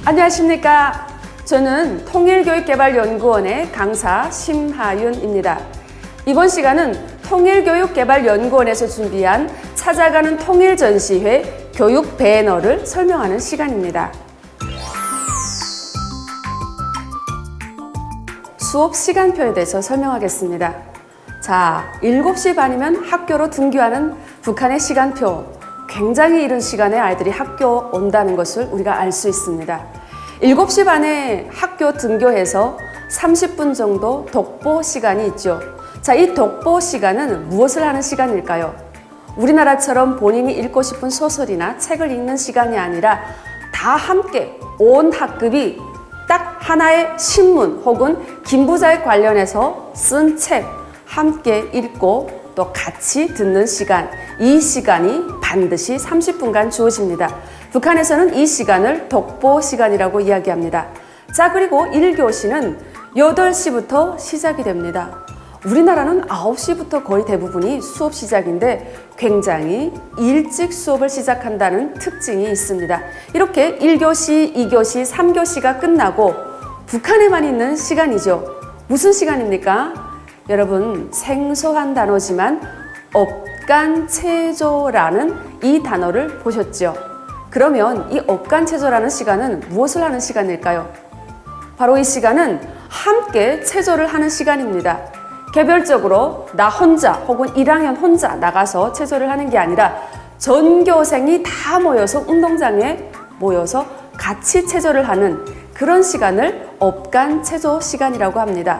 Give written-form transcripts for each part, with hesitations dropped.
안녕하십니까. 저는 통일교육개발연구원의 강사 심하윤입니다. 이번 시간은 통일교육개발연구원에서 준비한 찾아가는 통일전시회 교육 배너를 설명하는 시간입니다. 수업 시간표에 대해서 설명하겠습니다. 자, 7시 반이면 학교로 등교하는 북한의 시간표. 굉장히 이른 시간에 아이들이 학교 온다는 것을 우리가 알 수 있습니다. 7시 반에 학교 등교해서 30분 정도 독보 시간이 있죠. 자, 이 독보 시간은 무엇을 하는 시간일까요? 우리나라처럼 본인이 읽고 싶은 소설이나 책을 읽는 시간이 아니라 다 함께 온 학급이 딱 하나의 신문 혹은 김부자에 관련해서 쓴 책 함께 읽고 또 같이 듣는 시간, 이 시간이 반드시 30분간 주어집니다. 북한에서는 이 시간을 독보 시간이라고 이야기합니다. 자, 그리고 1교시는 8시부터 시작이 됩니다. 우리나라는 9시부터 거의 대부분이 수업 시작인데 굉장히 일찍 수업을 시작한다는 특징이 있습니다. 이렇게 1교시, 2교시, 3교시가 끝나고 북한에만 있는 시간이죠. 무슨 시간입니까? 여러분, 생소한 단어지만 업간체조라는 이 단어를 보셨죠? 그러면 이 업간체조라는 시간은 무엇을 하는 시간일까요? 바로 이 시간은 함께 체조를 하는 시간입니다. 개별적으로 나 혼자 혹은 1학년 혼자 나가서 체조를 하는 게 아니라 전교생이 다 모여서 운동장에 모여서 같이 체조를 하는 그런 시간을 업간체조 시간이라고 합니다.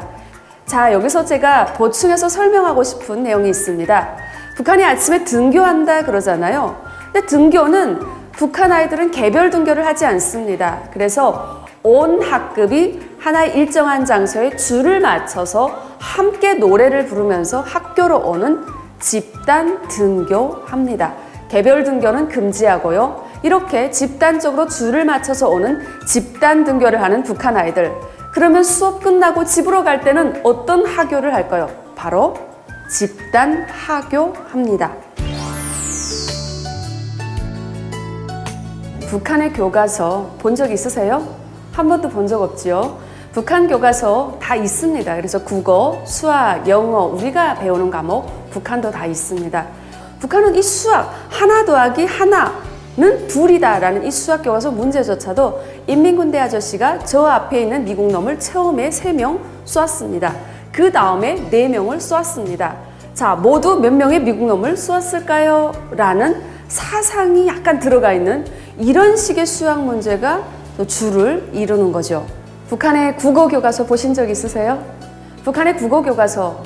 자, 여기서 제가 보충해서 설명하고 싶은 내용이 있습니다. 북한이 아침에 등교한다 그러잖아요. 근데 등교는 북한 아이들은 개별 등교를 하지 않습니다. 그래서 온 학급이 하나의 일정한 장소에 줄을 맞춰서 함께 노래를 부르면서 학교로 오는 집단 등교합니다. 개별 등교는 금지하고요. 이렇게 집단적으로 줄을 맞춰서 오는 집단 등교를 하는 북한 아이들. 그러면 수업 끝나고 집으로 갈 때는 어떤 하교를 할까요? 바로 집단 하교합니다. 북한의 교과서 본 적 있으세요? 한 번도 본 적 없지요? 북한 교과서 다 있습니다. 그래서 국어, 수학, 영어, 우리가 배우는 과목 북한도 다 있습니다. 북한은 이 수학 하나 더하기 하나는 둘이다라는 이 수학 교과서 문제조차도 인민군대 아저씨가 저 앞에 있는 미국 놈을 처음에 3명 쏘았습니다. 그 다음에 4명을 쏘았습니다. 자, 모두 몇 명의 미국 놈을 쏘았을까요? 라는 사상이 약간 들어가 있는 이런 식의 수학 문제가 주를 이루는 거죠. 북한의 국어 교과서 보신 적 있으세요? 북한의 국어 교과서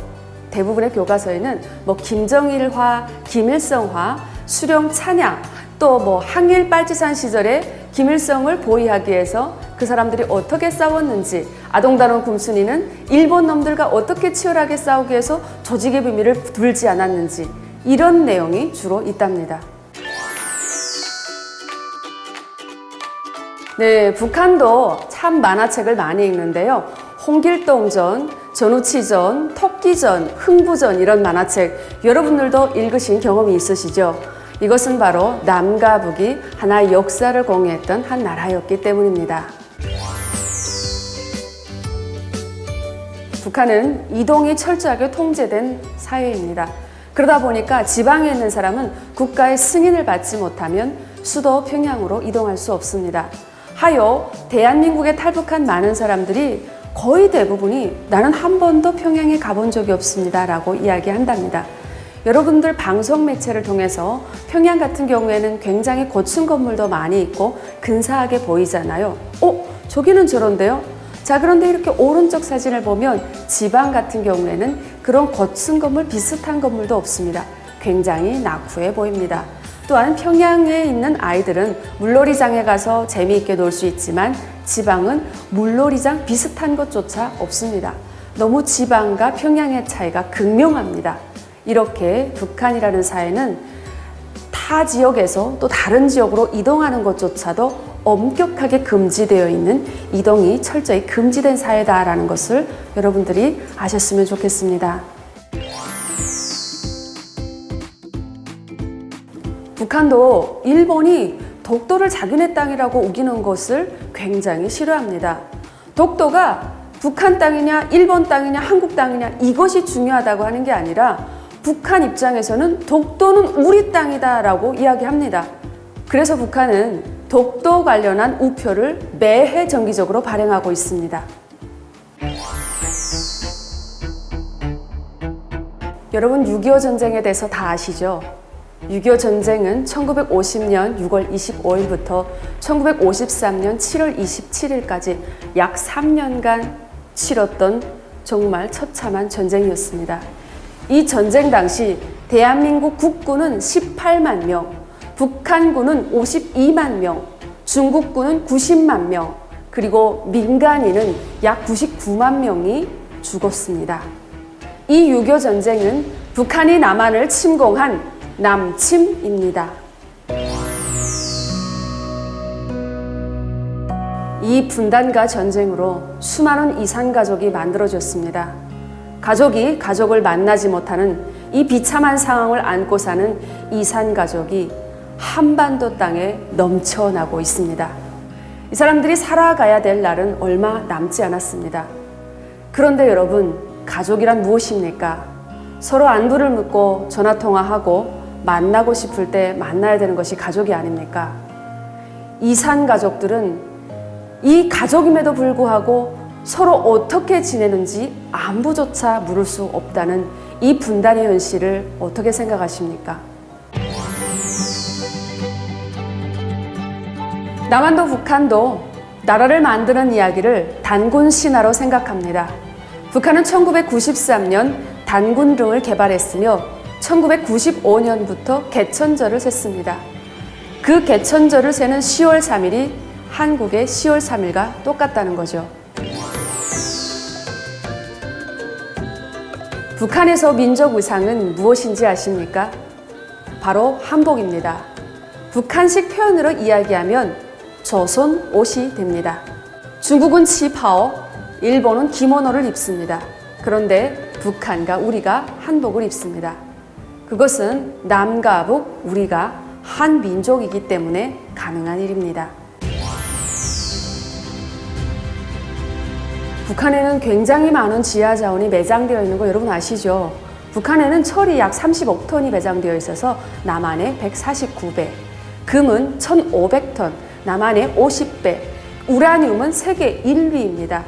대부분의 교과서에는 뭐 김정일화, 김일성화, 수령 찬양, 또 뭐 항일 빨치산 시절에 김일성을 보위하기 위해서 그 사람들이 어떻게 싸웠는지, 아동단원 굼순이는 일본 놈들과 어떻게 치열하게 싸우기 위해서 조직의 비밀을 불지 않았는지 이런 내용이 주로 있답니다. 네, 북한도 참 만화책을 많이 읽는데요. 홍길동전, 전우치전, 토끼전, 흥부전 이런 만화책 여러분들도 읽으신 경험이 있으시죠? 이것은 바로 남과 북이 하나의 역사를 공유했던 한 나라였기 때문입니다. 북한은 이동이 철저하게 통제된 사회입니다. 그러다 보니까 지방에 있는 사람은 국가의 승인을 받지 못하면 수도 평양으로 이동할 수 없습니다. 하여 대한민국에 탈북한 많은 사람들이 거의 대부분이 나는 한 번도 평양에 가본 적이 없습니다 라고 이야기한답니다. 여러분들 방송 매체를 통해서 평양 같은 경우에는 굉장히 고층 건물도 많이 있고 근사하게 보이잖아요. 저기는 저런데요? 자, 그런데 이렇게 오른쪽 사진을 보면 지방 같은 경우에는 그런 고층 건물 비슷한 건물도 없습니다. 굉장히 낙후해 보입니다. 또한 평양에 있는 아이들은 물놀이장에 가서 재미있게 놀 수 있지만 지방은 물놀이장 비슷한 것조차 없습니다. 너무 지방과 평양의 차이가 극명합니다. 이렇게 북한이라는 사회는 타 지역에서 또 다른 지역으로 이동하는 것조차도 엄격하게 금지되어 있는 이동이 철저히 금지된 사회다라는 것을 여러분들이 아셨으면 좋겠습니다. 북한도 일본이 독도를 자기네 땅이라고 우기는 것을 굉장히 싫어합니다. 독도가 북한 땅이냐, 일본 땅이냐, 한국 땅이냐 이것이 중요하다고 하는 게 아니라 북한 입장에서는 독도는 우리 땅이다라고 이야기합니다. 그래서 북한은 독도 관련한 우표를 매해 정기적으로 발행하고 있습니다. 여러분 6.25 전쟁에 대해서 다 아시죠? 6.25 전쟁은 1950년 6월 25일부터 1953년 7월 27일까지 약 3년간 치렀던 정말 처참한 전쟁이었습니다. 이 전쟁 당시 대한민국 국군은 18만 명, 북한군은 52만 명, 중국군은 90만 명, 그리고 민간인은 약 99만 명이 죽었습니다. 이 6.25 전쟁은 북한이 남한을 침공한 남침입니다. 이 분단과 전쟁으로 수많은 이산가족이 만들어졌습니다. 가족이 가족을 만나지 못하는 이 비참한 상황을 안고 사는 이산가족이 한반도 땅에 넘쳐나고 있습니다. 이 사람들이 살아가야 될 날은 얼마 남지 않았습니다. 그런데 여러분, 가족이란 무엇입니까? 서로 안부를 묻고 전화통화하고 만나고 싶을 때 만나야 되는 것이 가족이 아닙니까? 이산가족들은 이 가족임에도 불구하고 서로 어떻게 지내는지 안부조차 물을 수 없다는 이 분단의 현실을 어떻게 생각하십니까? 남한도 북한도 나라를 만드는 이야기를 단군 신화로 생각합니다. 북한은 1993년 단군릉을 개발했으며 1995년부터 개천절을 셌습니다. 그 개천절을 세는 10월 3일이 한국의 10월 3일과 똑같다는 거죠. 북한에서 민족 의상은 무엇인지 아십니까? 바로 한복입니다. 북한식 표현으로 이야기하면 조선 옷이 됩니다. 중국은 치파오, 일본은 기모노를 입습니다. 그런데 북한과 우리가 한복을 입습니다. 그것은 남과 북, 우리가 한 민족이기 때문에 가능한 일입니다. 북한에는 굉장히 많은 지하 자원이 매장되어 있는 거 여러분 아시죠? 북한에는 철이 약 30억 톤이 매장되어 있어서 남한의 149배, 금은 1,500톤, 남한의 50배, 우라늄은 세계 1위입니다.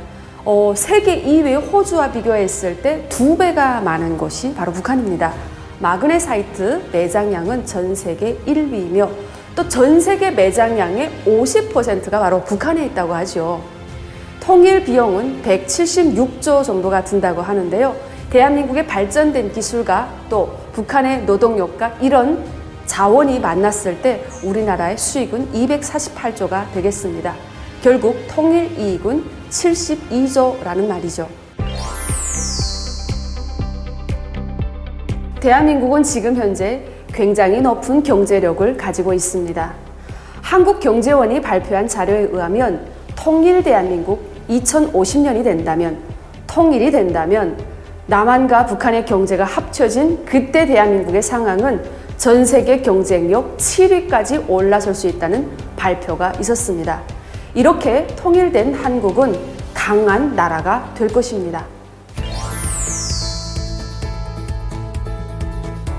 세계 2위 호주와 비교했을 때 2배가 많은 곳이 바로 북한입니다. 마그네사이트 매장량은 전 세계 1위이며 또 전 세계 매장량의 50%가 바로 북한에 있다고 하죠. 통일 비용은 176조 정도가 든다고 하는데요. 대한민국의 발전된 기술과 또 북한의 노동력과 이런 자원이 만났을 때 우리나라의 수익은 248조가 되겠습니다. 결국 통일 이익은 72조라는 말이죠. 대한민국은 지금 현재 굉장히 높은 경제력을 가지고 있습니다. 한국경제원이 발표한 자료에 의하면 통일 대한민국 2050년이 된다면, 통일이 된다면 남한과 북한의 경제가 합쳐진 그때 대한민국의 상황은 전 세계 경쟁력 7위까지 올라설 수 있다는 발표가 있었습니다. 이렇게 통일된 한국은 강한 나라가 될 것입니다.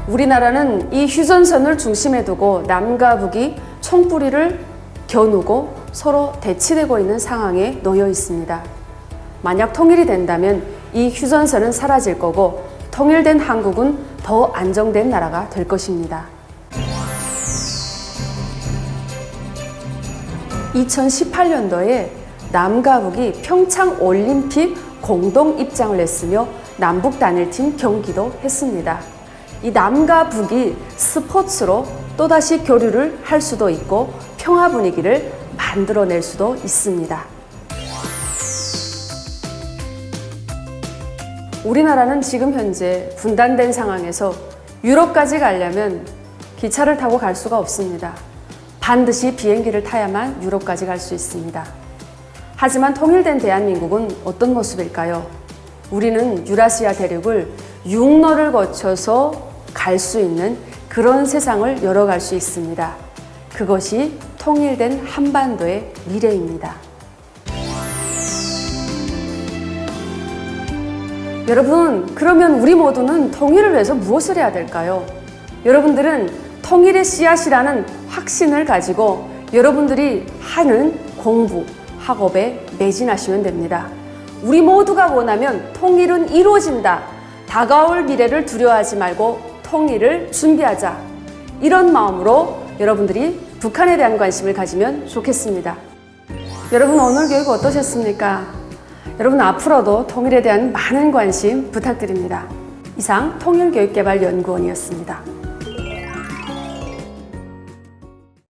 우리나라는 이 휴전선을 중심에 두고 남과 북이 총뿌리를 겨누고 서로 대치되고 있는 상황에 놓여 있습니다. 만약 통일이 된다면 이 휴전선은 사라질 거고 통일된 한국은 더 안정된 나라가 될 것입니다. 2018년도에 남과 북이 평창 올림픽 공동 입장을 냈으며 남북 단일팀 경기도 했습니다. 이 남과 북이 스포츠로 또다시 교류를 할 수도 있고 평화 분위기를 만들어낼 수도 있습니다. 우리나라는 지금 현재 분단된 상황에서 유럽까지 가려면 기차를 타고 갈 수가 없습니다. 반드시 비행기를 타야만 유럽까지 갈 수 있습니다. 하지만 통일된 대한민국은 어떤 모습일까요? 우리는 유라시아 대륙을 육로를 거쳐서 갈 수 있는 그런 세상을 열어갈 수 있습니다. 그것이 통일된 한반도의 미래입니다. 여러분, 그러면 우리 모두는 통일을 위해서 무엇을 해야 될까요? 여러분들은 통일의 씨앗이라는 확신을 가지고 여러분들이 하는 공부, 학업에 매진하시면 됩니다. 우리 모두가 원하면 통일은 이루어진다. 다가올 미래를 두려워하지 말고 통일을 준비하자. 이런 마음으로 여러분들이 북한에 대한 관심을 가지면 좋겠습니다. 여러분, 오늘 교육 어떠셨습니까? 여러분, 앞으로도 통일에 대한 많은 관심 부탁드립니다. 이상 통일교육개발연구원이었습니다.